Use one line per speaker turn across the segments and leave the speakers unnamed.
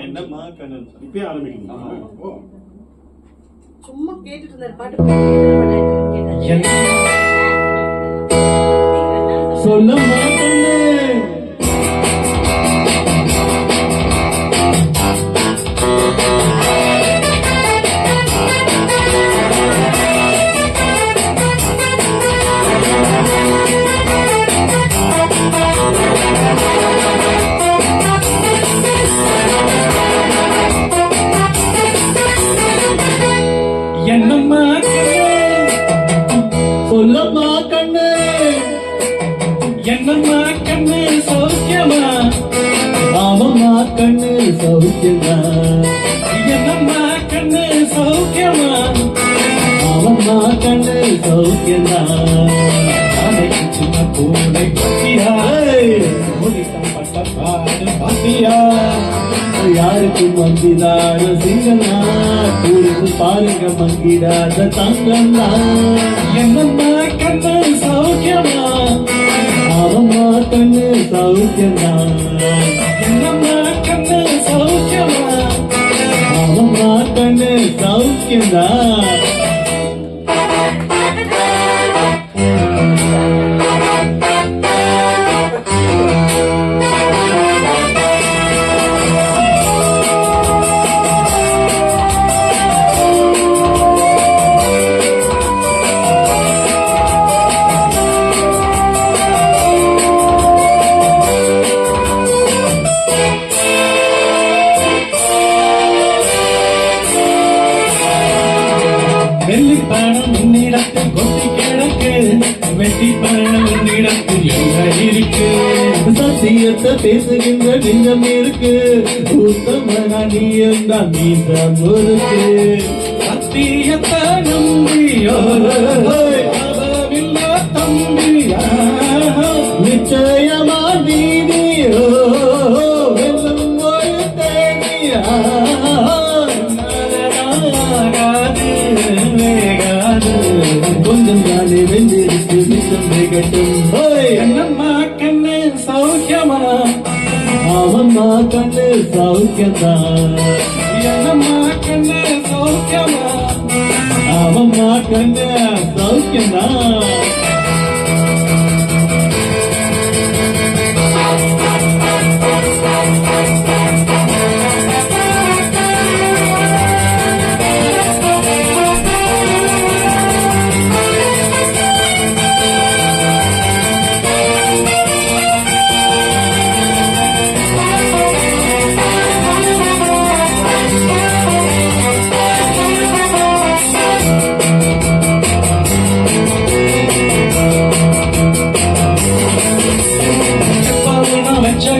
என்னம்மா கண்ணன் இப்பயே ஆரம்பிக்கணுமா?
சும்மா கேட்டுட்டு இருந்தாரு பாட்டு
சொல்லம்மா கண்ணு. என்னம்மா கண்ணு சொல்லம்மா கண்ணு, என்னம்மா கண்ணு சௌக்கியமா? ஆமம்மா கண்ணு சௌக்கியமா. என்னம்மா கண்ணு சௌக்கியமா? ஆமம்மா கண்ணு சௌக்கியமா. சின்ன பூனை பத்தியா பட்ட பாடு பாத்தியா? யாருக்கு மங்கிடாத சிங்கம்மா, கூடுது பாருங்க மங்கிடாத தங்கம்மா. என்னம்மா கண்ணு சௌக்கியமா? அவம்மா கண்ணு சௌக்கியமா. என்னம்மா கண்ணு சௌக்கியமா? அவம்மா கண்ணு சௌக்கியமா. வெள்ளி பணம் உன்னிடத்தில் கொட்டி கிடக்கு, வெட்டி பணம் உன்னிடத்தில் என்ன இருக்கு? சத்தியத்தை பேசுகின்ற நெஞ்சம் இருக்கு, உத்தமனா நீ என்ற மீசம் இருக்கு. சத்தியத்தை நம்பியோ அளவில்லா தம்பியா, நிச்சயமா நீதியோ வெல்லும் ஒரு தேனியா. கொஞ்சம் நாளே வெந்திருக்கு மிச்சம் வேகட்டும். என்னம்மா கண்ணு சௌக்கியமா? அவம்மா கண்ணு சௌக்கியமா. என்னம்மா கண்ணு சௌக்கியமா? அவம்மா கண்ணு சௌக்கியமா.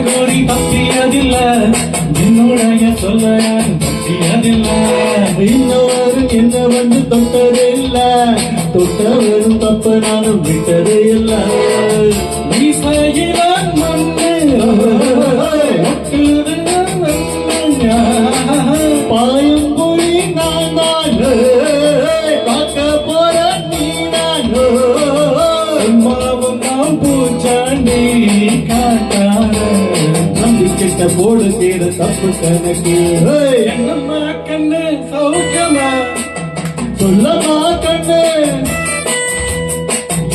கோரி தப்பியதில்ல, என்னுடைய சொல்ல தப்பியதில்ல. இன்னவரும் என்ன வந்து தொட்டதே இல்ல, தொட்டவரும் தப்ப நானும் விட்டதே இல்ல. வீசையில மண்ணு பாயும் மொழி நான் தான், பார்க்க போற நீ நான். மாவும் நாம் பூச்சாண்டி காட்டான நம்பிக்கிட்ட போடு தேட தப்பு கணக்கு. என்னம்மா கண்ணு சௌக்கியமா? சொல்லம்மா கண்ணு.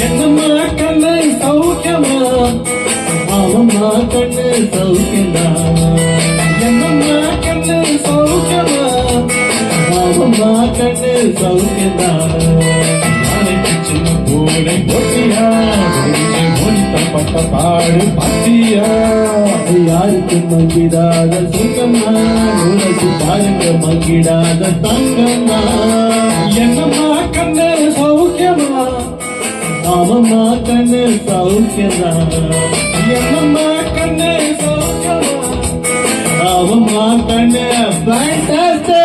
என்னம்மா கண்ணு சௌக்கியமா? அவம்மா கண்ணு சௌக்கியமா. என்னம்மா கண்ணு சௌக்கியமா? அவம்மா கண்ணு சௌக்கியமா. சின்ன பூனை போட்டியா, பட்ட பாடு பாத்தியா? யாருக்கு மங்கிடாத சிங்கம்மா, உனக்கு பாருங்க மங்கிடாத தங்கம்மா. என்னம்மா கண்ணு சௌக்கியமா? அவம்மா கண்ணு சௌக்கியமா. என்னம்மா கண்ணு சௌக்கியமா? அவம்மா கண்ணு fantastic.